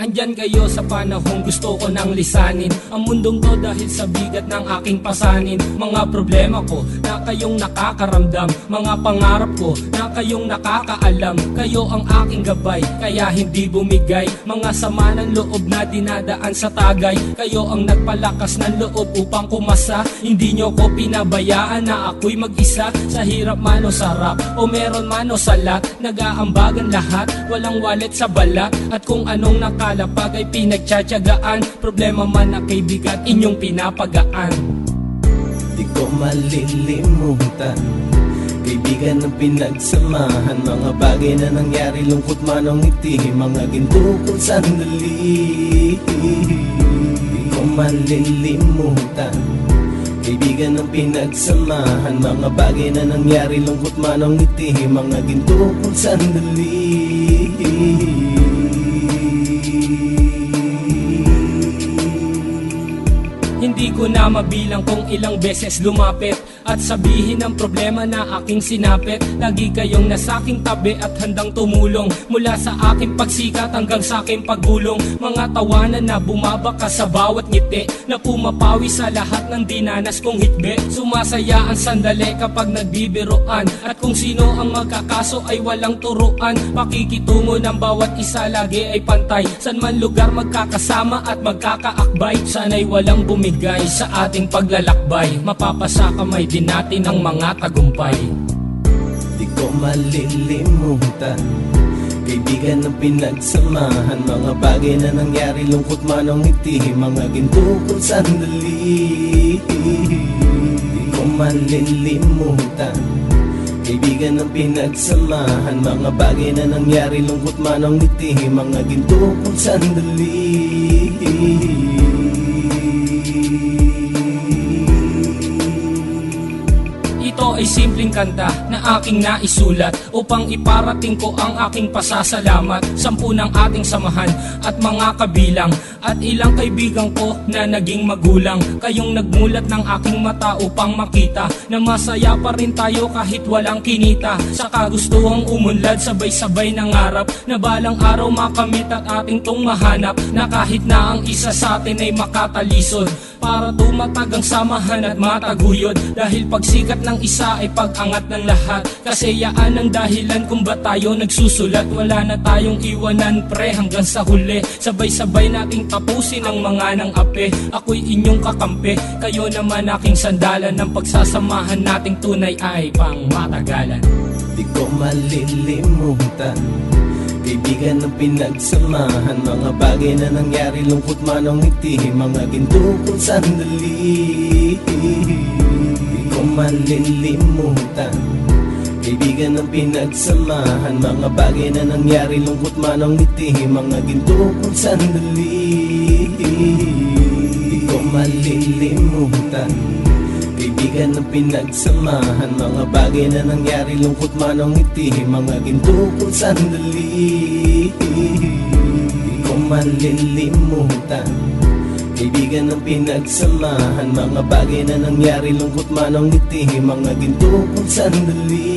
Andyan kayo sa panahong gusto ko nang lisanin ang mundong to dahil sa bigat ng aking pasanin. Mga problema ko na kayong nakakaramdam, mga pangarap ko na kayong nakakaalam. Kayo ang aking gabay, kaya hindi bumigay. Mga sama ng loob na dinadaan sa tagay, kayo ang nagpalakas ng loob upang kumasa. Hindi nyo ko pinabayaan na ako'y mag-isa. Sa hirap man o sarap, o meron man o salat, nag-aambagan lahat, walang wallet sa balat. At kung anong nakalapag ay pinagtsatsagaan, problema man na kaibigan, inyong pinapagaan. Di ko malilimutan, kaibigan ng pinagsamahan, mga bagay na nangyari, lungkot man o ngiti, mga ginto kong sandali. Di ko malilimutan, kaibigan ng pinagsamahan, mga bagay na nangyari, lungkot man o ngiti, mga ginto kong sandali. Hindi ko na mabilang kung ilang beses lumapit at sabihin ang problema na aking sinapit. Lagi kayong nasa aking tabi at handang tumulong, mula sa aking pagsikat hanggang sa aking paggulong. Mga tawanan na bumabaka sa bawat ngiti, na pumapawi sa lahat ng dinanas kong hitbe. Sumasaya ang sandali kapag nagbibiroan, at kung sino ang magkakaso ay walang turuan. Pakikitungo ng bawat isa lagi ay pantay, san man lugar magkakasama at magkakaakbay. Sana'y walang bumigay sa ating paglalakbay, mapapasa kamay din natin ang mga tagumpay. Di ko malilimutan, kaibigan ng pinagsamahan, mga bagay na nangyari, lungkot man o ngiti, mga ginto kong sandali. Di ko malilimutan, kaibigan ng pinagsamahan, mga bagay na nangyari, lungkot man o ngiti, mga ginto kong sandali. Ito ay simpleng kanta na aking naisulat upang iparating ko ang aking pasasalamat. 10 ng ating samahan at mga kabilang, at ilang kaibigan ko na naging magulang. Kayong nagmulat ng aking mata upang makita na masaya pa rin tayo kahit walang kinita. Sa kagustuhang umunlad, sabay-sabay nangarap na balang araw makamit at ating tong mahanap, na kahit na ang isa sa atin ay makatalisod, para tumatag ang samahan at mataguyod. Dahil pagsikat ng isa ay pag-angat ng lahat, kasi yaan ang dahilan kung ba tayo nagsusulat. Wala na tayong iwanan pre hanggang sa huli, sabay-sabay nating tapusin ang mga nang ape. Ako'y inyong kakampi, kayo naman aking sandalan, ng pagsasamahan nating tunay ay pang matagalan. Di ko malilimutan, kaibigan ng pinagsamahan, mga bagay na nangyari, lungkot man o ngiti, mga ginto kong sandali. Di ko malilimutan, kaibigan ng pinagsamahan, mga bagay na nangyari, lungkot man o ngiti, mga ginto kong sandali. Di ko malilimutan, kaibigan ng pinagsamahan, mga bagay na nangyari, lungkot man o ngiti, mga ginto kong sandali. Di ko malilimutan, kaibigan ng pinagsamahan, mga bagay na nangyari, lungkot man o ngiti, mga ginto kong sandali.